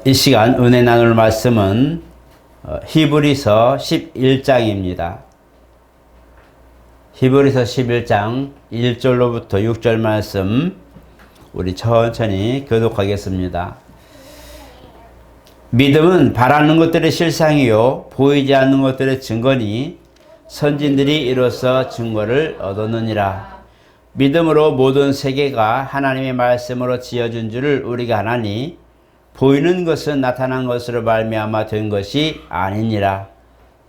이 시간 은혜 나눌 말씀은 히브리서 11장입니다. 히브리서 11장 1절로부터 6절 말씀 우리 천천히 교독하겠습니다. 믿음은 바라는 것들의 실상이요 보이지 않는 것들의 증거니 선진들이 이로써 증거를 얻었느니라. 믿음으로 모든 세계가 하나님의 말씀으로 지어진 줄을 우리가 아나니 보이는 것은 나타난 것으로 말미암아 된 것이 아니니라.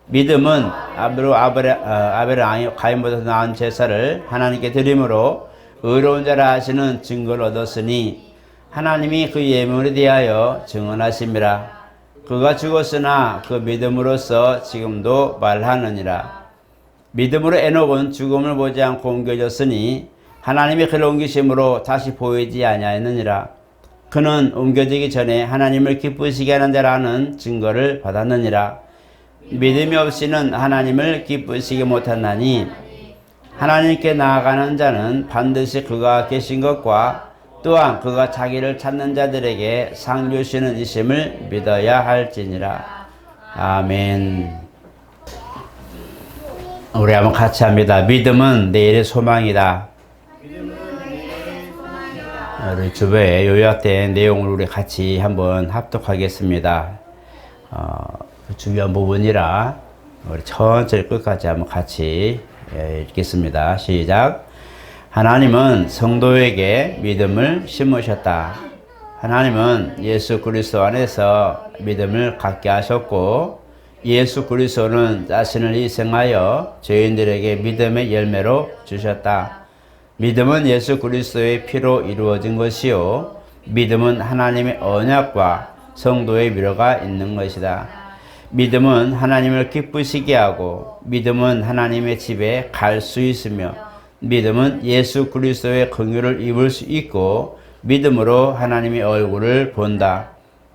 믿음은 아벨 가인보다 나은 제사를 하나님께 드림으로 의로운 자라 하시는 증거를 얻었으니 하나님이 그 예물에 대하여 증언하심이라. 그가 죽었으나 그 믿음으로써 지금도 말하느니라. 믿음으로 에녹은 죽음을 보지 않고 옮겨졌으니 하나님의 그를 옮기심으로 다시 보이지 아니하였느니라. 그는 옮겨지기 전에 하나님을 기쁘시게 하는 자라는 증거를 받았느니라. 믿음이 없이는 하나님을 기쁘시게 못하나니 하나님께 나아가는 자는 반드시 그가 계신 것과 또한 그가 자기를 찾는 자들에게 상 주시는 이심을 믿어야 할지니라. 아멘. 우리 한번 같이 합니다. 믿음은 내일의 소망이다. 우리 주보에 요약된 내용을 우리 같이 한번 합독하겠습니다. 중요한 부분이라 우리 천천히 끝까지 한번 같이 읽겠습니다. 시작. 하나님은 성도에게 믿음을 심으셨다. 하나님은 예수 그리스도 안에서 믿음을 갖게 하셨고 예수 그리스도는 자신을 희생하여 죄인들에게 믿음의 열매로 주셨다. 믿음은 예수 그리스도의 피로 이루어진 것이요 믿음은 하나님의 언약과 성도의 위로가 있는 것이다. 믿음은 하나님을 기쁘시게 하고 믿음은 하나님의 집에 갈 수 있으며 믿음은 예수 그리스도의 긍휼을 입을 수 있고 믿음으로 하나님의 얼굴을 본다.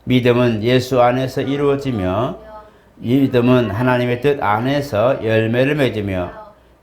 믿음은 예수 안에서 이루어지며 믿음은 하나님의 뜻 안에서 열매를 맺으며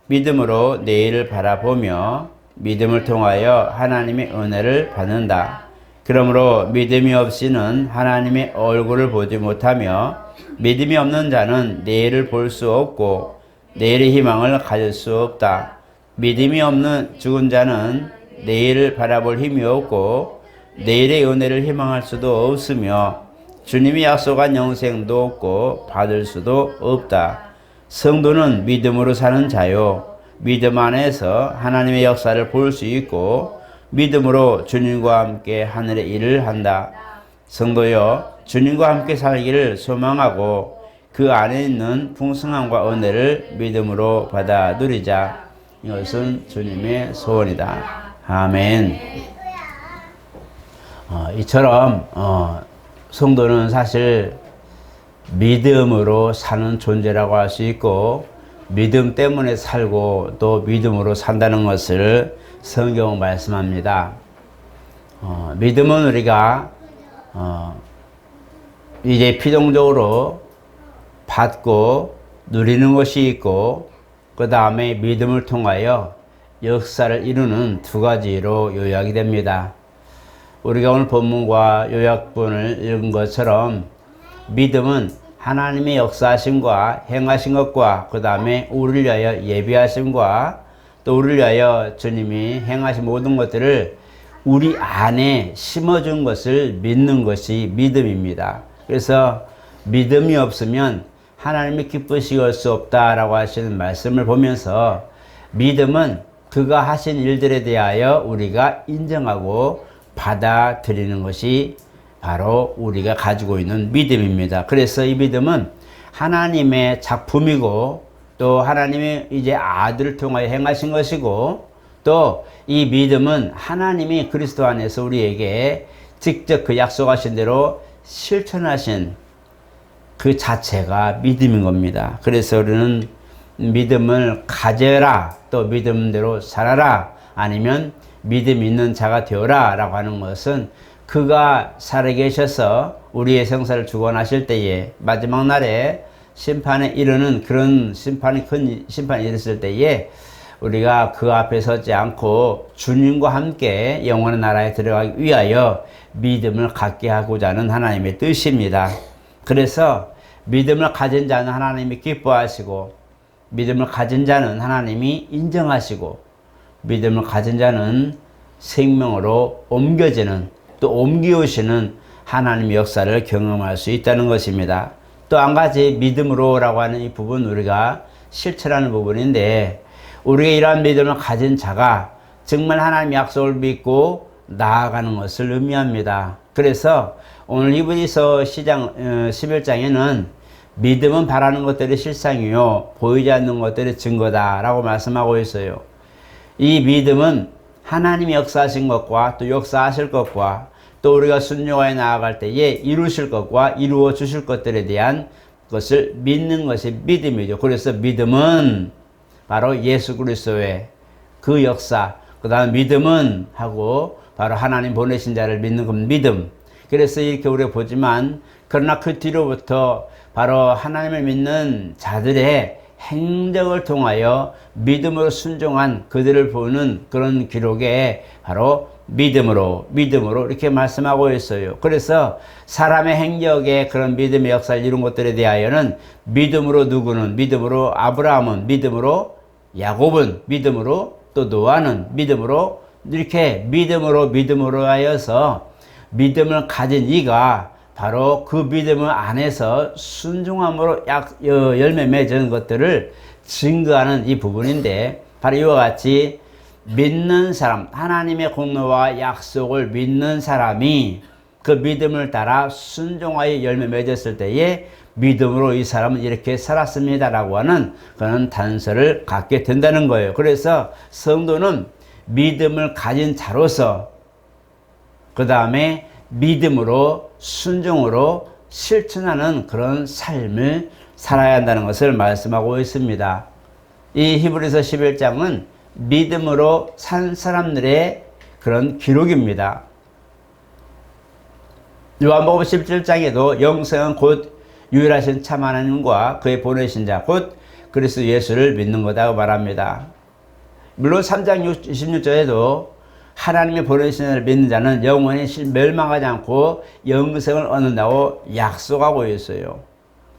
믿음으로 내일을 바라보며 믿음을 통하여 하나님의 은혜를 받는다. 그러므로 믿음이 없이는 하나님의 얼굴을 보지 못하며 믿음이 없는 자는 내일을 볼 수 없고 내일의 희망을 가질 수 없다. 믿음이 없는 죽은 자는 내일을 바라볼 힘이 없고 내일의 은혜를 희망할 수도 없으며 주님이 약속한 영생도 없고 받을 수도 없다. 성도는 믿음으로 사는 자요 믿음 안에서 하나님의 역사를 볼 수 있고 믿음으로 주님과 함께 하늘의 일을 한다. 성도여 주님과 함께 살기를 소망하고 그 안에 있는 풍성함과 은혜를 믿음으로 받아 누리자. 이것은 주님의 소원이다. 아멘. 이처럼 성도는 사실 믿음으로 사는 존재라고 할 수 있고 믿음 때문에 살고 또 믿음으로 산다는 것을 성경은 말씀합니다. 믿음은 우리가 이제 필연적으로 받고 누리는 것이 있고 그 다음에 믿음을 통하여 역사를 이루는 두 가지로 요약이 됩니다. 우리가 오늘 본문과 요약본을 읽은 것처럼 믿음은 하나님의 역사하심과 행하신 것과 그 다음에 우리를 위하여 예비하심과 또 우리를 위하여 주님이 행하신 모든 것들을 우리 안에 심어준 것을 믿는 것이 믿음입니다. 그래서 믿음이 없으면 하나님이 기쁘시게 할 수 없다라고 하시는 말씀을 보면서 믿음은 그가 하신 일들에 대하여 우리가 인정하고 받아들이는 것이 바로 우리가 가지고 있는 믿음입니다. 그래서 이 믿음은 하나님의 작품이고 또 하나님의 이제 아들을 통하여 행하신 것이고 또 이 믿음은 하나님이 그리스도 안에서 우리에게 직접 그 약속하신 대로 실천하신 그 자체가 믿음인 겁니다. 그래서 우리는 믿음을 가져라 또 믿음대로 살아라 아니면 믿음 있는 자가 되어라 라고 하는 것은 그가 살아계셔서 우리의 생사를 주관하실 때에 마지막 날에 심판에 이르는 그런 심판이 큰 심판이 있을 때에 우리가 그 앞에 서지 않고 주님과 함께 영원한 나라에 들어가기 위하여 믿음을 갖게 하고자 하는 하나님의 뜻입니다. 그래서 믿음을 가진 자는 하나님이 기뻐하시고, 믿음을 가진 자는 하나님이 인정하시고, 믿음을 가진 자는 생명으로 옮겨지는, 또 옮기우시는 하나님의 역사를 경험할 수 있다는 것입니다. 또 한 가지 믿음으로라고 하는 이 부분 우리가 실천하는 부분인데, 우리가 이러한 믿음을 가진 자가 정말 하나님의 약속을 믿고 나아가는 것을 의미합니다. 그래서 오늘 히브리서 11장에는 믿음은 바라는 것들이 실상이요 보이지 않는 것들이 증거다 라고 말씀하고 있어요. 이 믿음은 하나님이 역사하신 것과 또 역사하실 것과 또 우리가 순종하여 나아갈 때에 이루실 것과 이루어 주실 것들에 대한 것을 믿는 것이 믿음이죠. 그래서 믿음은 바로 예수 그리스도의 그 역사, 그 다음 믿음은 하고 바로 하나님 보내신 자를 믿는 건 믿음. 그래서 이렇게 우리가 보지만, 그러나 그 뒤로부터 바로 하나님을 믿는 자들의 행적을 통하여 믿음으로 순종한 그들을 보는 그런 기록에 바로 믿음으로 이렇게 말씀하고 있어요. 그래서 사람의 행적에 그런 믿음의 역사를 이룬 것들에 대하여는 믿음으로 누구는, 믿음으로 아브라함은, 믿음으로 야곱은, 믿음으로 또 노아는, 믿음으로 이렇게 믿음으로 하여서 믿음을 가진 이가 바로 그 믿음을 안에서 순종함으로 열매 맺은 것들을 증거하는 이 부분인데, 바로 이와 같이 믿는 사람, 하나님의 공로와 약속을 믿는 사람이 그 믿음을 따라 순종하여 열매 맺었을 때에 믿음으로 이 사람은 이렇게 살았습니다라고 하는 그런 단서를 갖게 된다는 거예요. 그래서 성도는 믿음을 가진 자로서 그 다음에 믿음으로 순종으로 실천하는 그런 삶을 살아야 한다는 것을 말씀하고 있습니다. 이 히브리서 11장은 믿음으로 산 사람들의 그런 기록입니다. 요한복음 17장에도 영생은 곧 유일하신 참 하나님과 그의 보내신 자 곧 그리스도 예수를 믿는 거다고 말합니다. 물론 3장 26절에도 하나님의 보내신 자를 믿는 자는 영원히 멸망하지 않고 영생을 얻는다고 약속하고 있어요.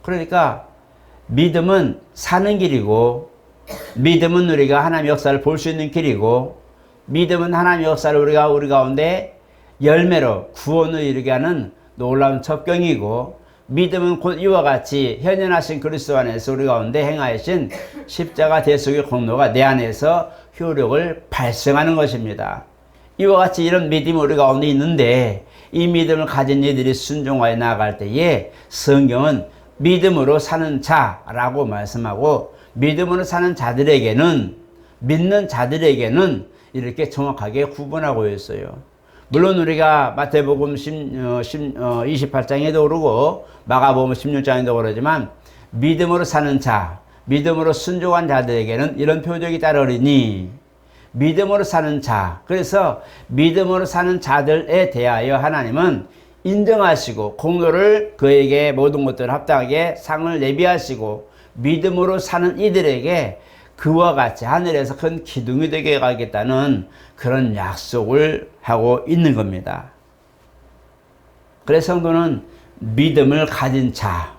그러니까 믿음은 사는 길이고, 믿음은 우리가 하나님의 역사를 볼 수 있는 길이고, 믿음은 하나님의 역사를 우리 가운데 열매로 구원을 이루게 하는 놀라운 첩경이고, 믿음은 곧 이와 같이 현현하신 그리스도 안에서 우리 가운데 행하신 십자가 대속의 공로가 내 안에서 효력을 발생하는 것입니다. 이와 같이 이런 믿음이 우리 가운데 있는데, 이 믿음을 가진 이들이 순종하여 나아갈 때에 성경은 믿음으로 사는 자라고 말씀하고, 믿음으로 사는 자들에게는, 믿는 자들에게는 이렇게 정확하게 구분하고 있어요. 물론 우리가 마태복음 28장에도 그러고 마가복음 16장에도 그러지만, 믿음으로 사는 자, 믿음으로 순종한 자들에게는 이런 표적이 따르리니, 믿음으로 사는 자, 그래서 믿음으로 사는 자들에 대하여 하나님은 인정하시고 공로를 그에게 모든 것들을 합당하게 상을 예비하시고, 믿음으로 사는 이들에게 그와 같이 하늘에서 큰 기둥이 되게 하겠다는 그런 약속을 하고 있는 겁니다. 그래서 성도는 믿음을 가진 자,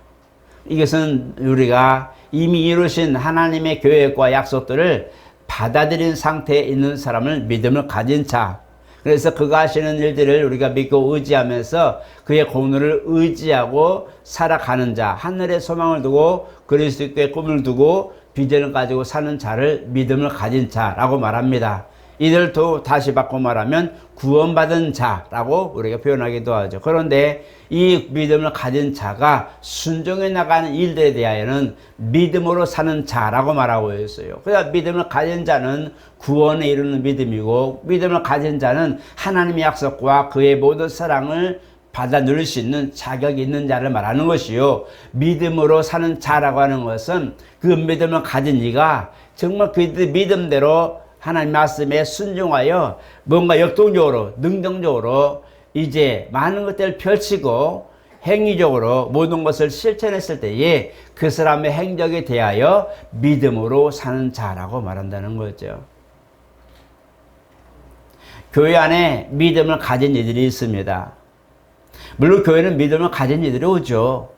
이것은 우리가 이미 이루신 하나님의 계획과 약속들을 받아들인 상태에 있는 사람을 믿음을 가진 자, 그래서 그가 하시는 일들을 우리가 믿고 의지하면서 그의 공로를 의지하고 살아가는 자, 하늘에 소망을 두고 그리스도께 꿈을 두고 비전을 가지고 사는 자를 믿음을 가진 자라고 말합니다. 이들도 다시 바꿔 말하면 구원받은 자라고 우리가 표현하기도 하죠. 그런데 이 믿음을 가진 자가 순종해 나가는 일들에 대하여는 믿음으로 사는 자라고 말하고 있어요. 그래서 믿음을 가진 자는 구원에 이르는 믿음이고, 믿음을 가진 자는 하나님의 약속과 그의 모든 사랑을 받아 누릴 수 있는 자격이 있는 자를 말하는 것이요, 믿음으로 사는 자라고 하는 것은 그 믿음을 가진 이가 정말 그 믿음대로 하나님 말씀에 순종하여 뭔가 역동적으로 능동적으로 이제 많은 것들을 펼치고 행위적으로 모든 것을 실천했을 때에 그 사람의 행적에 대하여 믿음으로 사는 자라고 말한다는 거죠. 교회 안에 믿음을 가진 이들이 있습니다. 물론 교회는 믿음을 가진 이들이 오죠.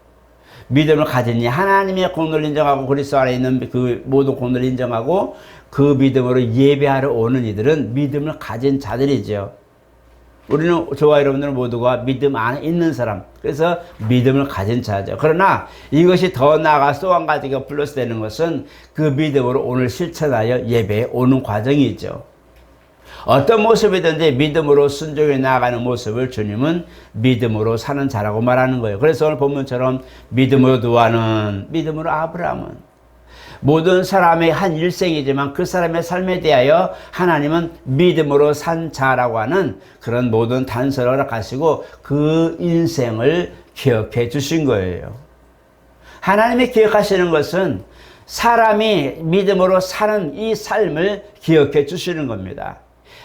믿음을 가지니 하나님의 공로를 인정하고 그리스도 안에 있는 그 모든 공로를 인정하고 그 믿음으로 예배하러 오는 이들은 믿음을 가진 자들이죠. 우리는 저와 여러분들 모두가 믿음 안에 있는 사람, 그래서 믿음을 가진 자죠. 그러나 이것이 더 나아가 또 한 가지가 플러스 되는 것은 그 믿음으로 오늘 실천하여 예배에 오는 과정이죠. 어떤 모습이든지 믿음으로 순종해 나아가는 모습을 주님은 믿음으로 사는 자라고 말하는 거예요. 그래서 오늘 본문처럼 믿음으로 노아는, 믿음으로 아브라함은, 모든 사람의 한 일생이지만 그 사람의 삶에 대하여 하나님은 믿음으로 산 자라고 하는 그런 모든 단서를 허락하시고 그 인생을 기억해 주신 거예요. 하나님이 기억하시는 것은 사람이 믿음으로 사는 이 삶을 기억해 주시는 겁니다.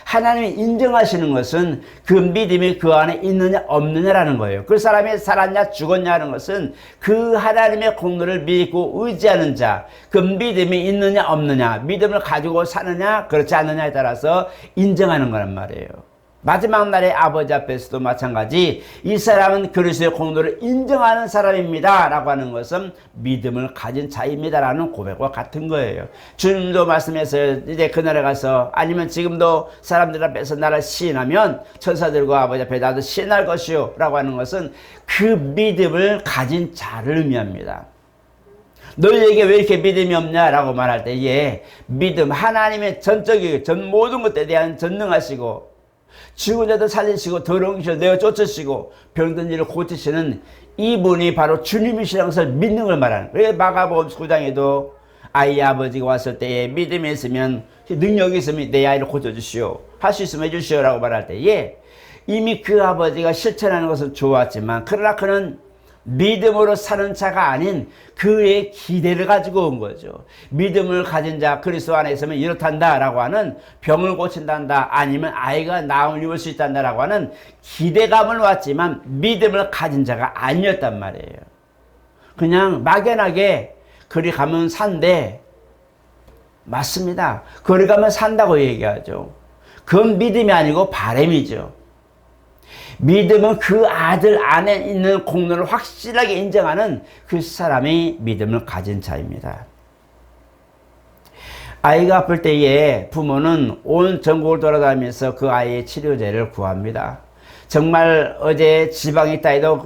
하나님이 인정하시는 것은 그 믿음이 그 안에 있느냐 없느냐라는 거예요. 그 사람이 살았냐 죽었냐는 것은 그 하나님의 공로를 믿고 의지하는 자, 그 믿음이 있느냐 없느냐, 믿음을 가지고 사느냐 그렇지 않느냐에 따라서 인정하는 거란 말이에요. 마지막 날에 아버지 앞에서도 마찬가지 이 사람은 그리스도의 공로를 인정하는 사람입니다 라고 하는 것은 믿음을 가진 자입니다 라는 고백과 같은 거예요. 주님도 말씀해서 이제 그날에 가서 아니면 지금도 사람들 앞에서 나를 시인하면 천사들과 아버지 앞에 나도 시인할 것이요 라고 하는 것은 그 믿음을 가진 자를 의미합니다. 너희에게 왜 이렇게 믿음이 없냐라고 말할 때에 믿음, 하나님의 전적인 전 모든 것에 대한 전능하시고 죽은 자도 살리시고 더러운 것을 내어 쫓으시고 병든 이를 고치시는 이분이 바로 주님이시라는 것을 믿는 걸 말하는 거예요. 마가복음 9장에도 아이 아버지가 왔을 때에 믿음이 있으면 능력이 있으면 내 아이를 고쳐주시오, 할 수 있으면 해주시오 라고 말할 때에 이미 그 아버지가 실천하는 것은 좋았지만 그러나 그는 믿음으로 사는 자가 아닌 그의 기대를 가지고 온 거죠. 믿음을 가진 자, 그리스도 안에 있으면 이렇단다 라고 하는, 병을 고친단다, 아니면 아이가 나음을 입을 수 있단다 라고 하는 기대감을 왔지만 믿음을 가진 자가 아니었단 말이에요. 그냥 막연하게 그리 가면 산대, 맞습니다. 그리 가면 산다고 얘기하죠. 그건 믿음이 아니고 바람이죠. 믿음은 그 아들 안에 있는 공로를 확실하게 인정하는 그 사람이 믿음을 가진 자입니다. 아이가 아플 때에 부모는 온 전국을 돌아다니면서 그 아이의 치료제를 구합니다. 정말 어제 지방에 있다 해도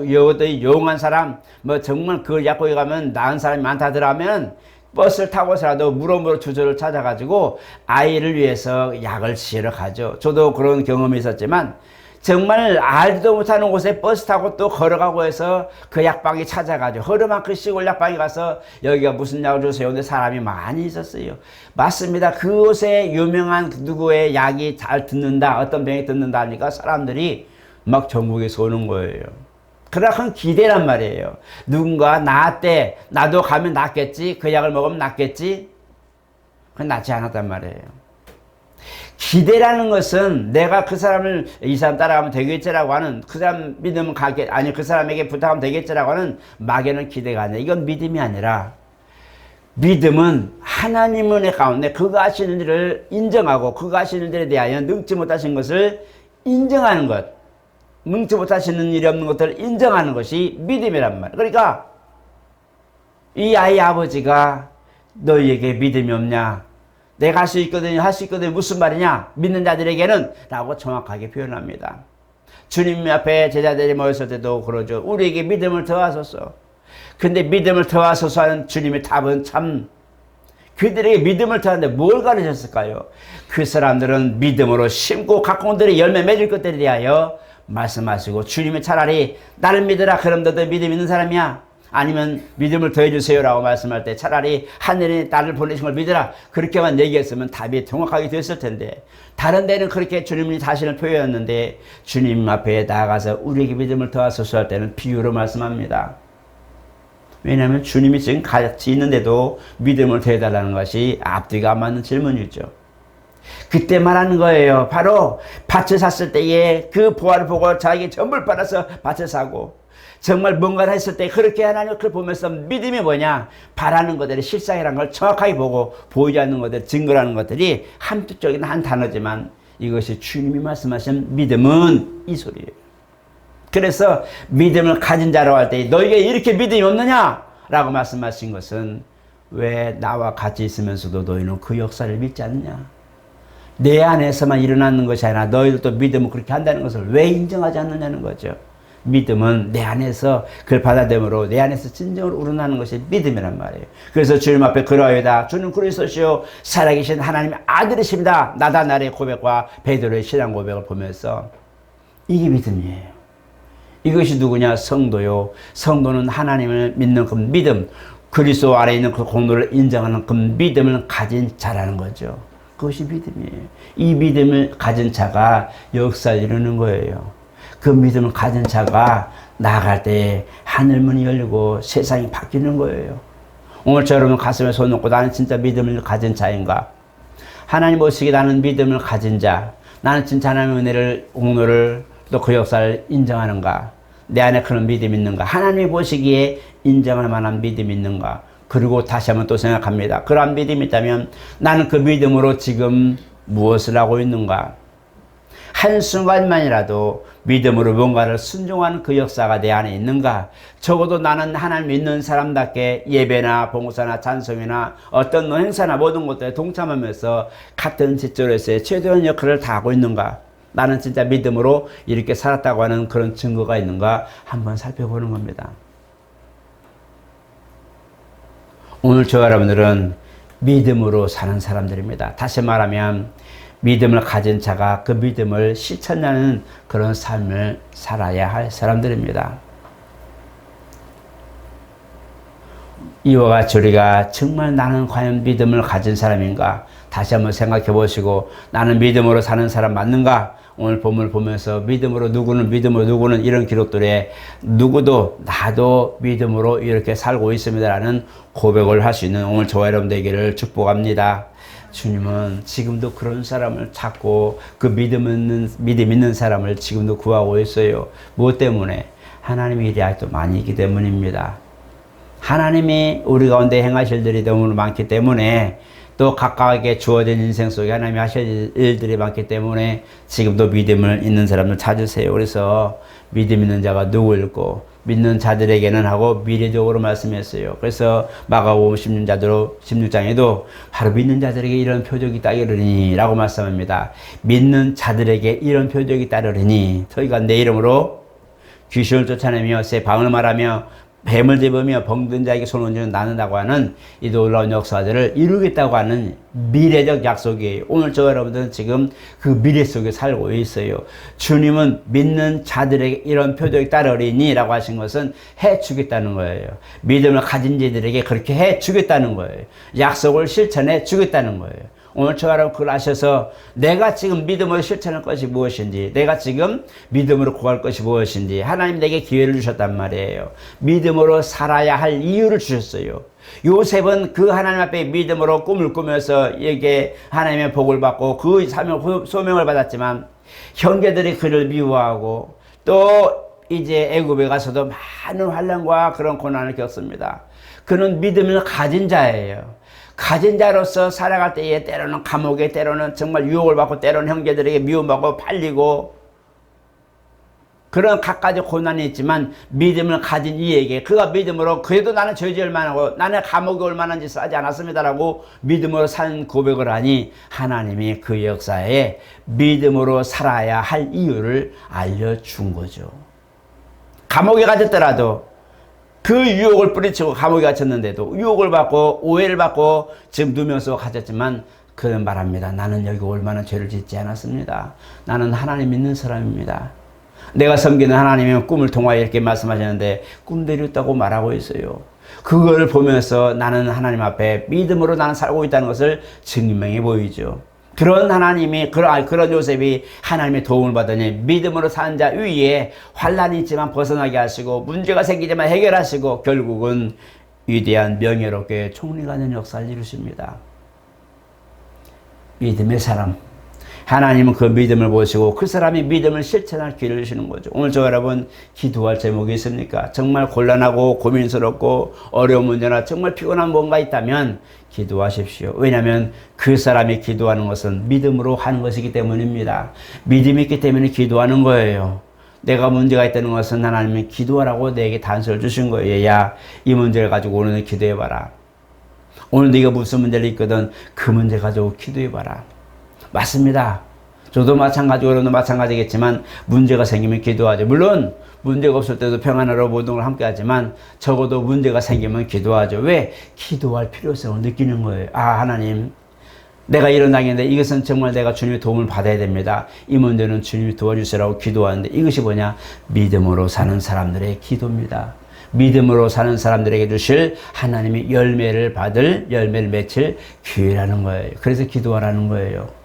용한 사람, 뭐 정말 그 약국에 가면 나은 사람이 많다더라 하면 버스를 타고서라도 무로무로 주소를 찾아가지고 아이를 위해서 약을 지으러 가죠. 저도 그런 경험이 있었지만 정말 알지도 못하는 곳에 버스 타고 또 걸어가고 해서 그 약방에 찾아가죠. 허름한 그 시골 약방에 가서 여기가 무슨 약을 주세요. 근데 사람이 많이 있었어요. 맞습니다. 그곳에 유명한 누구의 약이 잘 듣는다, 어떤 병이 듣는다 하니까 사람들이 막 전국에서 오는 거예요. 그러나 그건 기대란 말이에요. 누군가 나았대, 나도 가면 낫겠지, 그 약을 먹으면 낫겠지. 그건 낫지 않았단 말이에요. 기대라는 것은 내가 그 사람을, 이 사람 따라가면 되겠지라고 하는, 그 사람 믿으면 가겠, 아니 그 사람에게 부탁하면 되겠지라고 하는 막연한 기대가 아니라, 이건 믿음이 아니라 믿음은 하나님 은혜 가운데 그가 하시는 일을 인정하고 그가 하시는 일에 대하여 능치 못하신 것을 인정하는 것, 능치 못하시는 일이 없는 것들을 인정하는 것이 믿음이란 말이에요. 그러니까 이 아이 아버지가 너희에게 믿음이 없냐, 내가 할 수 있거든요, 할 수 있거든요, 무슨 말이냐, 믿는 자들에게는 라고 정확하게 표현합니다. 주님 앞에 제자들이 모였을 때도 그러죠. 우리에게 믿음을 더하소서. 근데 믿음을 더하소서 하는 주님의 답은 참, 그들에게 믿음을 더하는데 뭘 가르쳤을까요? 그 사람들은 믿음으로 심고 각종들의 열매 맺을 것들에 대하여 말씀하시고, 주님이 차라리 나를 믿으라, 그럼 너도 믿음 있는 사람이야, 아니면 믿음을 더해주세요 라고 말씀할 때 차라리 하늘이 나를 보내신 걸 믿으라, 그렇게만 얘기했으면 답이 정확하게 됐을 텐데, 다른 데는 그렇게 주님이 자신을 표현했는데 주님 앞에 나아가서 우리에게 믿음을 더하소서 할 때는 비유로 말씀합니다. 왜냐하면 주님이 지금 같이 있는데도 믿음을 더해달라는 것이 앞뒤가 안 맞는 질문이죠. 그때 말하는 거예요. 바로 밭을 샀을 때에 그 보화를 보고 자기 전부를 팔아서 밭을 사고, 정말 뭔가를 했을 때 그렇게 하나님을 그걸 보면서 믿음이 뭐냐? 바라는 것들이 실상이라는 걸 정확하게 보고 보이지 않는 것들, 증거라는 것들이 한쪽적인 한 단어지만 이것이 주님이 말씀하신 믿음은 이 소리예요. 그래서 믿음을 가진 자라고 할 때 너에게 이렇게 믿음이 없느냐? 라고 말씀하신 것은 왜 나와 같이 있으면서도 너희는 그 역사를 믿지 않느냐? 내 안에서만 일어나는 것이 아니라 너희들도 믿음을 그렇게 한다는 것을 왜 인정하지 않느냐는 거죠. 믿음은 내 안에서 그걸 받아들임으로 내 안에서 진정으로 우러나는 것이 믿음이란 말이에요. 그래서 주님 앞에 그러하이다. 주는 그리스도시요 살아계신 하나님의 아들이십니다. 나다나엘의 고백과 베드로의 신앙 고백을 보면서 이게 믿음이에요. 이것이 누구냐? 성도요. 성도는 하나님을 믿는 그 믿음, 그리스도 아래 있는 그 공로를 인정하는 그 믿음을 가진 자라는 거죠. 그것이 믿음이에요. 이 믿음을 가진 자가 역사를 이루는 거예요. 그 믿음을 가진 자가 나아갈 때 하늘문이 열리고 세상이 바뀌는 거예요. 오늘 저 여러분 가슴에 손 놓고 나는 진짜 믿음을 가진 자인가? 하나님 보시기에 나는 믿음을 가진 자, 나는 진짜 하나님의 은혜를, 공로를 또 그 역사를 인정하는가? 내 안에 그런 믿음이 있는가? 하나님이 보시기에 인정할 만한 믿음이 있는가? 그리고 다시 한번 또 생각합니다. 그러한 믿음이 있다면 나는 그 믿음으로 지금 무엇을 하고 있는가? 한순간만이라도 믿음으로 뭔가를 순종하는 그 역사가 내 안에 있는가? 적어도 나는 하나님 믿는 사람답게 예배나 봉사나 찬송이나 어떤 행사나 모든 것들에 동참하면서 같은 지절에서의 최대한 역할을 다하고 있는가? 나는 진짜 믿음으로 이렇게 살았다고 하는 그런 증거가 있는가? 한번 살펴보는 겁니다. 오늘 저 여러분들은 믿음으로 사는 사람들입니다. 다시 말하면 믿음을 가진 자가 그 믿음을 실천하는 그런 삶을 살아야 할 사람들입니다. 이와 같이 우리가 정말 나는 과연 믿음을 가진 사람인가? 다시 한번 생각해 보시고 나는 믿음으로 사는 사람 맞는가? 오늘 본문을 보면서 믿음으로 누구는 이런 기록들에 누구도 나도 믿음으로 이렇게 살고 있습니다라는 고백을 할 수 있는 오늘 저와 여러분 되기를 축복합니다. 주님은 지금도 그런 사람을 찾고 그 믿음 있는 사람을 지금도 구하고 있어요. 무엇 때문에? 하나님의 일이 아직도 많이 있기 때문입니다. 하나님이 우리 가운데 행하실 일이 너무 많기 때문에 또 각각에게 주어진 인생 속에 하나님이 하실 일들이 많기 때문에 지금도 믿음을 있는 사람을 찾으세요. 그래서 믿음 있는 자가 누구일고 믿는 자들에게는 하고 미래적으로 말씀했어요. 그래서 마가복음 16장에도 바로 믿는 자들에게 이런 표적이 따르리니 라고 말씀합니다. 믿는 자들에게 이런 표적이 따르리니 저희가 내 이름으로 귀신을 쫓아내며 새 방을 말하며 뱀을 잡으며 병든 자에게 손을 얹으면 낫는다고 하는 이 놀라운 역사들을 이루겠다고 하는 미래적 약속이에요. 오늘 저 여러분들은 지금 그 미래 속에 살고 있어요. 주님은 믿는 자들에게 이런 표적이 따르리니 라고 하신 것은 해주겠다는 거예요. 믿음을 가진 자들에게 그렇게 해주겠다는 거예요. 약속을 실천해 주겠다는 거예요. 오늘 저 여러분 그걸 아셔서 내가 지금 믿음으로 실천할 것이 무엇인지, 내가 지금 믿음으로 구할 것이 무엇인지 하나님 내게 기회를 주셨단 말이에요. 믿음으로 살아야 할 이유를 주셨어요. 요셉은 그 하나님 앞에 믿음으로 꿈을 꾸면서 이게 하나님의 복을 받고 그 소명을 받았지만 형제들이 그를 미워하고 또 이제 애굽에 가서도 많은 환난과 그런 고난을 겪습니다. 그는 믿음을 가진 자예요. 가진 자로서 살아갈 때에 때로는 감옥에, 때로는 정말 유혹을 받고, 때로는 형제들에게 미움받고 팔리고 그런 갖가지 고난이 있지만 믿음을 가진 이에게 그가 믿음으로 그래도 나는 죄지 얼마나 하고 나는 감옥이 얼마나 짓을 하지 않았습니다라고 믿음으로 산 고백을 하니 하나님이 그 역사에 믿음으로 살아야 할 이유를 알려준 거죠. 감옥에 갇혔더라도 그 유혹을 뿌리치고 감옥에 갇혔는데도 유혹을 받고 오해를 받고 지금 누면서 갇혔지만 그는 말합니다. 나는 여기 올 만한 죄를 짓지 않았습니다. 나는 하나님 믿는 사람입니다. 내가 섬기는 하나님의 꿈을 통하여 이렇게 말씀하셨는데 꿈대로 있다고 말하고 있어요. 그걸 보면서 나는 하나님 앞에 믿음으로 나는 살고 있다는 것을 증명해 보이죠. 그런 하나님이, 그런 요셉이 하나님의 도움을 받으니 믿음으로 사는 자 위에 환난이 있지만 벗어나게 하시고 문제가 생기지만 해결하시고 결국은 위대한 명예롭게 총리가 되는 역사를 이루십니다. 믿음의 사람, 하나님은 그 믿음을 보시고 그 사람이 믿음을 실천할 기회를 주시는 거죠. 오늘 저 여러분 기도할 제목이 있습니까? 정말 곤란하고 고민스럽고 어려운 문제나 정말 피곤한 뭔가 있다면 기도하십시오. 왜냐하면 그 사람이 기도하는 것은 믿음으로 하는 것이기 때문입니다. 믿음이 있기 때문에 기도하는 거예요. 내가 문제가 있다는 것은 하나님이 기도하라고 내게 단서를 주신 거예요. 야, 이 문제를 가지고 오늘 기도해봐라. 오늘 네가 무슨 문제를 있거든 그 문제 가지고 기도해봐라. 맞습니다. 저도 마찬가지고 여러분도 마찬가지겠지만 문제가 생기면 기도하죠. 물론 문제가 없을 때도 평안하러 모든 걸 함께 하지만 적어도 문제가 생기면 기도하죠. 왜? 기도할 필요성을 느끼는 거예요. 아, 하나님, 내가 이런 당인데 이것은 정말 내가 주님의 도움을 받아야 됩니다. 이 문제는 주님이 도와주시라고 기도하는데 이것이 뭐냐? 믿음으로 사는 사람들의 기도입니다. 믿음으로 사는 사람들에게 주실 하나님이 열매를 맺힐 기회라는 거예요. 그래서 기도하라는 거예요.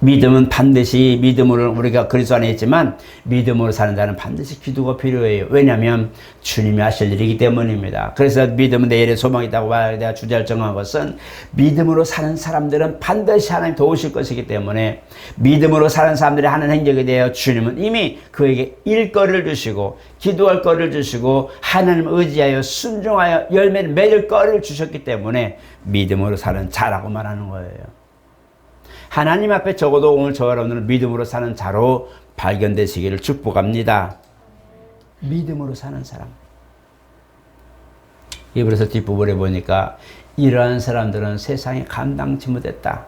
믿음은 반드시 믿음으로 우리가 그리스도 안에 있지만 믿음으로 사는 자는 반드시 기도가 필요해요. 왜냐하면 주님이 하실 일이기 때문입니다. 그래서 믿음은 내일의 소망이 있다고 내가 주제를 정한 것은 믿음으로 사는 사람들은 반드시 하나님 도우실 것이기 때문에 믿음으로 사는 사람들이 하는 행적에 대하여 주님은 이미 그에게 일거리를 주시고 기도할 거리를 주시고 하나님을 의지하여 순종하여 열매를 맺을 거리를 주셨기 때문에 믿음으로 사는 자라고 말하는 거예요. 하나님 앞에 적어도 오늘 저와 여러분들은 믿음으로 사는 자로 발견되시기를 축복합니다. 믿음으로 사는 사람. 이브리서 뒷부분에 보니까 이러한 사람들은 세상에 감당치 못했다.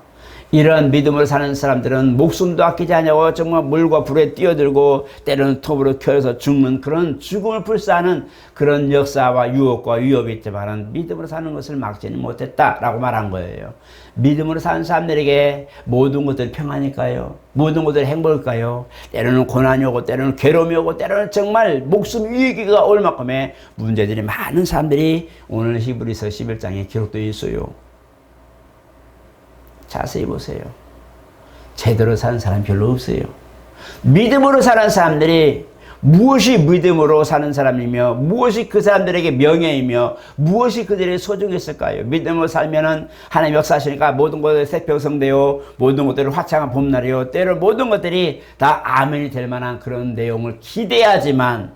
이러한 믿음으로 사는 사람들은 목숨도 아끼지 않냐고 정말 물과 불에 뛰어들고 때로는 톱으로 켜서 죽는 그런 죽음을 불사하는 그런 역사와 유혹과 위협이 있지만 믿음으로 사는 것을 막지는 못했다라고 말한 거예요. 믿음으로 사는 사람들에게 모든 것들이 평안일까요? 모든 것들이 행복일까요? 때로는 고난이 오고 때로는 괴로움이 오고 때로는 정말 목숨 위기가 올 만큼의 문제들이 많은 사람들이 오늘 히브리서 11장에 기록되어 있어요. 자세히 보세요. 제대로 사는 사람이 별로 없어요. 믿음으로 사는 사람들이 무엇이 믿음으로 사는 사람이며 무엇이 그 사람들에게 명예이며 무엇이 그들에게 소중했을까요? 믿음으로 살면은 하나님 역사하시니까 모든 것들이 새평성되어 모든 것들이 화창한 봄날이요 때로 모든 것들이 다 아멘이 될 만한 그런 내용을 기대하지만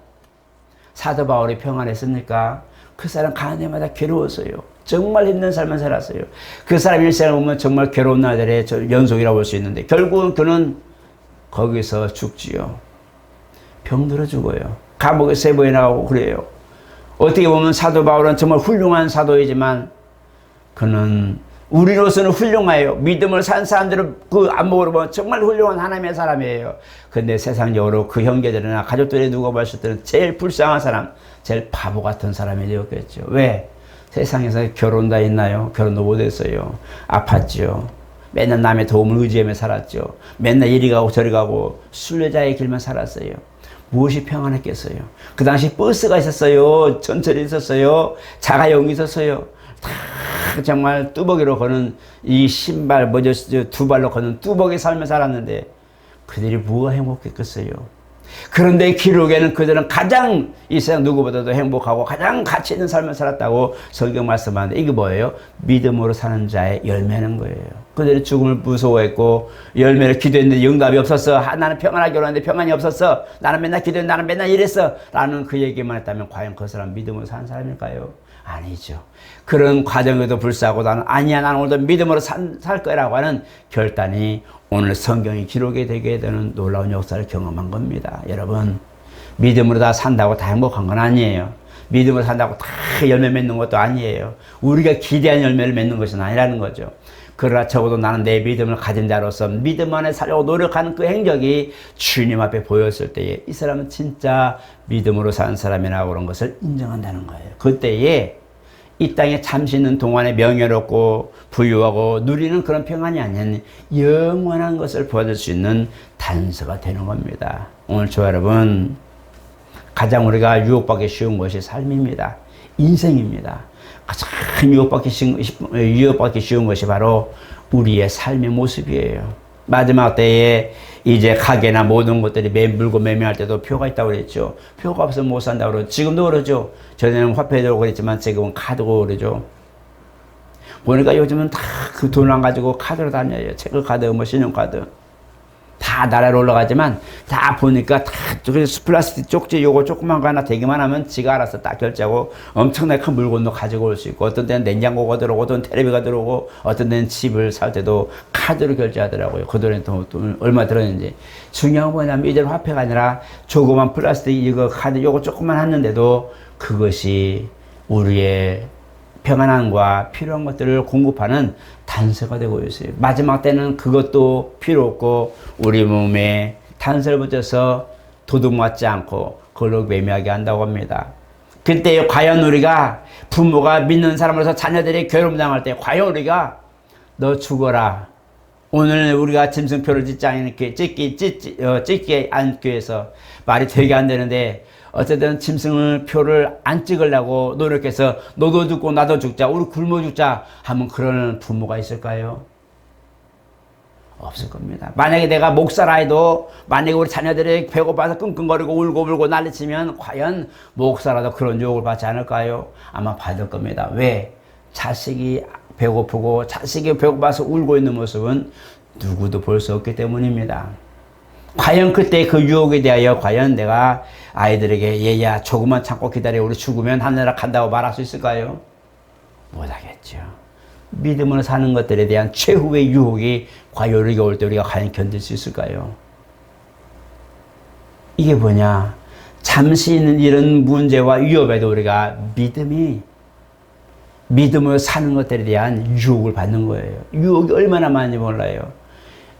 사도 바울이 평안했습니까? 그 사람 가는 데마다 괴로웠어요. 정말 힘든 삶을 살았어요. 그 사람 일생을 보면 정말 괴로운 날들의 연속이라고 볼 수 있는데 결국은 그는 거기서 죽지요. 병들어 죽어요. 감옥에 세부에 나가고 그래요. 어떻게 보면 사도 바울은 정말 훌륭한 사도이지만 그는 우리로서는 훌륭해요. 믿음을 산 사람들은 그 안목으로 보면 정말 훌륭한 하나님의 사람이에요. 근데 세상적으로 그 형제들이나 가족들이 누가 봤을 때는 제일 불쌍한 사람, 제일 바보 같은 사람이 되었겠죠. 왜? 세상에서 결혼 다 있나요? 결혼도 못했어요. 아팠죠. 맨날 남의 도움을 의지하며 살았죠. 맨날 이리 가고 저리 가고 순례자의 길만 살았어요. 무엇이 평안했겠어요? 그 당시 버스가 있었어요. 전철이 있었어요. 자가용이 있었어요. 다 정말 뚜벅이로 거는 이 신발, 두 발로 거는 뚜벅이 삶을 살았는데 그들이 뭐가 행복했겠어요? 그런데 기록에는 그들은 가장 이 세상 누구보다도 행복하고 가장 가치 있는 삶을 살았다고 성경 말씀하는데 이게 뭐예요? 믿음으로 사는 자의 열매는 거예요. 그들이 죽음을 무서워했고 열매를 기도했는데 응답이 없었어. 나는 평안하게 결혼했는데 평안이 없었어. 나는 맨날 기도했는데 나는 맨날 이랬어. 라는 그 얘기만 했다면 과연 그 사람 믿음으로 사는 사람일까요? 아니죠. 그런 과정에도 불구하고 나는 아니야, 나는 오늘도 믿음으로 살 거라고 하는 결단이 오늘 성경이 기록이 되게 되는 놀라운 역사를 경험한 겁니다. 여러분, 믿음으로 다 산다고 다 행복한 건 아니에요. 믿음으로 산다고 다 열매 맺는 것도 아니에요. 우리가 기대한 열매를 맺는 것은 아니라는 거죠. 그러나 적어도 나는 내 믿음을 가진 자로서 믿음 안에 살려고 노력하는 그 행적이 주님 앞에 보였을 때에 이 사람은 진짜 믿음으로 사는 사람이라고 그런 것을 인정한다는 거예요. 그때에 이 땅에 잠시 있는 동안에 명예롭고 부유하고 누리는 그런 평안이 아닌 영원한 것을 보여줄 수 있는 단서가 되는 겁니다. 오늘 저 여러분, 가장 우리가 유혹받기 쉬운 것이 삶입니다. 인생입니다. 가장 유혹받기 쉬운 것이 바로 우리의 삶의 모습이에요. 마지막 때에 이제 가게나 모든 것들이 물고 매매할 때도 표가 있다고 그랬죠. 표가 없으면 못 산다고 그러죠. 지금도 그러죠. 전에는 화폐도 그랬지만 지금은 카드고 그러죠. 보니까 요즘은 다 그 돈 안 가지고 카드로 다녀요. 체크카드, 신용카드. 다 나라로 올라가지만 다 보니까 다 플라스틱 쪽지 요거 조그만 거 하나 되기만 하면 지가 알아서 딱 결제하고 엄청나게 큰 물건도 가지고 올 수 있고, 어떤 데는 냉장고가 들어오고 어떤 텔레비가 들어오고 어떤 데는 집을 살 때도 카드로 결제하더라고요. 그 돈에 돈 얼마 들었는지. 중요한 건 뭐냐면 이대로 화폐가 아니라 조그만 플라스틱 이거 카드 요거 조그만 했는데도 그것이 우리의 평안함과 필요한 것들을 공급하는 단서가 되고 있어요. 마지막 때는 그것도 필요 없고 우리 몸에 탄서를 붙여서 도둑 맞지 않고 그걸로 매매하게 한다고 합니다. 그때 과연 우리가 부모가 믿는 사람으로서 자녀들이 괴로움 당할 때 과연 우리가 너 죽어라, 오늘 우리가 짐승표를 찍지 않기 위해서 말이 되게 안 되는데 어쨌든 짐승을 표를 안 찍으려고 노력해서 너도 죽고 나도 죽자, 우리 굶어 죽자 하면 그런 부모가 있을까요? 없을 겁니다. 만약에 내가 목사라 해도 만약에 우리 자녀들이 배고파서 끙끙거리고 울고 난리치면 과연 목사라도 그런 유혹을 받지 않을까요? 아마 받을 겁니다. 왜? 자식이 배고프고 자식이 배고파서 울고 있는 모습은 누구도 볼 수 없기 때문입니다. 과연 그때 그 유혹에 대하여 과연 내가 아이들에게 얘야 조금만 참고 기다려 우리 죽으면 하늘나라 간다고 말할 수 있을까요? 못하겠죠. 믿음으로 사는 것들에 대한 최후의 유혹이 과연 우리가 올 때 우리가 과연 견딜 수 있을까요? 이게 뭐냐, 잠시 있는 이런 문제와 위협에도 우리가 믿음으로 사는 것들에 대한 유혹을 받는 거예요. 유혹이 얼마나 많은지 몰라요.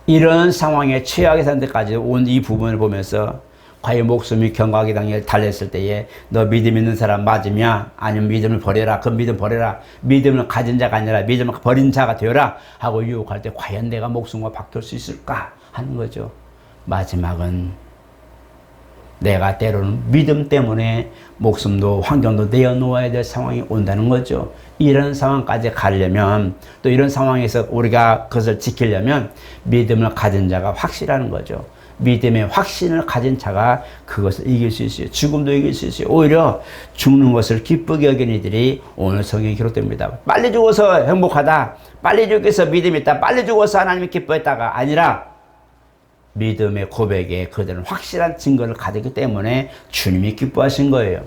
이런 상황에 최악의 상태까지 온 이 부분을 보면서 과연 목숨이 경각의 당에 달렸을 때에 너 믿음 있는 사람 맞으냐, 아니면 믿음을 버려라, 그 믿음 버려라, 믿음을 가진 자가 아니라 믿음을 버린 자가 되어라 하고 유혹할 때 과연 내가 목숨과 바뀔 수 있을까 하는 거죠. 마지막은 내가 때로는 믿음 때문에 목숨도 환경도 내어놓아야 될 상황이 온다는 거죠. 이런 상황까지 가려면, 또 이런 상황에서 우리가 그것을 지키려면 믿음을 가진 자가 확실하는 거죠. 믿음의 확신을 가진 자가 그것을 이길 수 있어요. 죽음도 이길 수 있어요. 오히려 죽는 것을 기쁘게 여기는 이들이 오늘 성경에 기록됩니다. 빨리 죽어서 행복하다, 빨리 죽어서 믿음이 있다, 빨리 죽어서 하나님이 기뻐했다가 아니라 믿음의 고백에 그들은 확실한 증거를 가졌기 때문에 주님이 기뻐하신 거예요.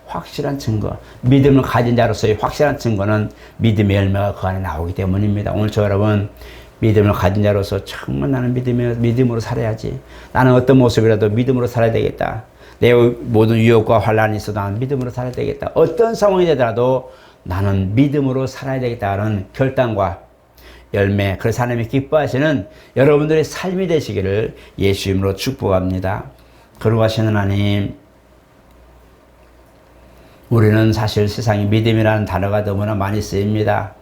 확실한 증거, 믿음을 가진 자로서의 확실한 증거는 믿음의 열매가 그 안에 나오기 때문입니다. 오늘 저 여러분, 믿음을 가진 자로서 정말 나는 믿음으로 살아야지, 나는 어떤 모습이라도 믿음으로 살아야 되겠다, 내 모든 유혹과 환란이 있어도 나는 믿음으로 살아야 되겠다, 어떤 상황이 되더라도 나는 믿음으로 살아야 되겠다는 결단과 열매, 그래서 하나님이 기뻐하시는 여러분들의 삶이 되시기를 예수 이름으로 축복합니다. 거룩하신 하나님, 우리는 사실 세상에 믿음이라는 단어가 너무나 많이 쓰입니다.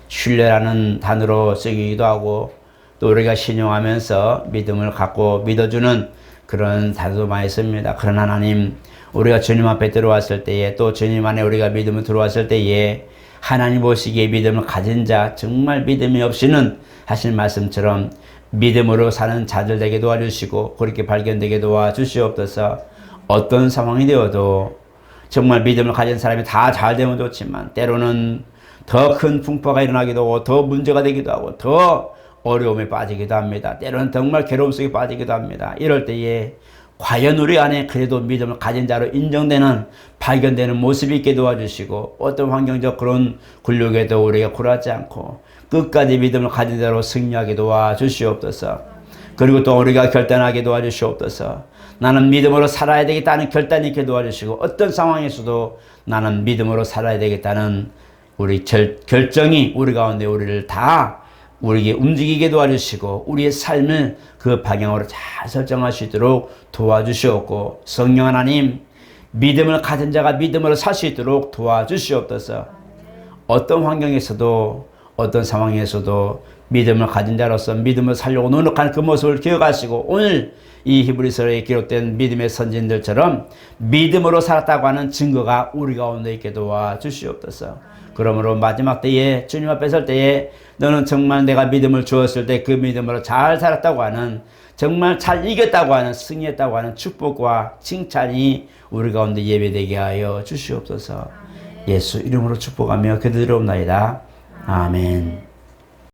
신뢰라는 단어로 쓰기도 하고, 또 우리가 신용하면서 믿음을 갖고 믿어주는 그런 단어도 많이 씁니다. 그러나 하나님, 우리가 주님 앞에 들어왔을 때에, 또 주님 안에 우리가 믿음을 들어왔을 때에 하나님 보시기에 믿음을 가진 자, 정말 믿음이 없이는 하신 말씀처럼 믿음으로 사는 자들 되게 도와주시고 그렇게 발견되게 도와주시옵소서. 어떤 상황이 되어도 정말 믿음을 가진 사람이 다 잘 되면 좋지만 때로는 더 큰 풍파가 일어나기도 하고 더 문제가 되기도 하고 더 어려움에 빠지기도 합니다. 때로는 정말 괴로움 속에 빠지기도 합니다. 이럴 때에 과연 우리 안에 그래도 믿음을 가진 자로 인정되는, 발견되는 모습이 있게 도와주시고, 어떤 환경적 그런 굴욕에도 우리가 굴하지 않고 끝까지 믿음을 가진 자로 승리하게 도와주시옵소서. 그리고 또 우리가 결단하게 도와주시옵소서. 나는 믿음으로 살아야 되겠다는 결단이 있게 도와주시고, 어떤 상황에서도 나는 믿음으로 살아야 되겠다는 우리 결정이 우리 가운데 우리를 다 우리에게 움직이게 도와주시고 우리의 삶을 그 방향으로 잘 설정할 수 있도록 도와주시옵고, 성령 하나님, 믿음을 가진 자가 믿음으로 살 수 있도록 도와주시옵소서. 어떤 환경에서도 어떤 상황에서도 믿음을 가진 자로서 믿음을 살려고 노력하는 그 모습을 기억하시고, 오늘 이 히브리서에 기록된 믿음의 선진들처럼 믿음으로 살았다고 하는 증거가 우리 가운데 있게 도와주시옵소서. 그러므로 마지막 때에 주님 앞에 설 때에 너는 정말 내가 믿음을 주었을 때 그 믿음으로 잘 살았다고 하는, 정말 잘 이겼다고 하는, 승리했다고 하는 축복과 칭찬이 우리 가운데 예배되게 하여 주시옵소서. 예수 이름으로 축복하며 기도드리옵나이다. 아멘.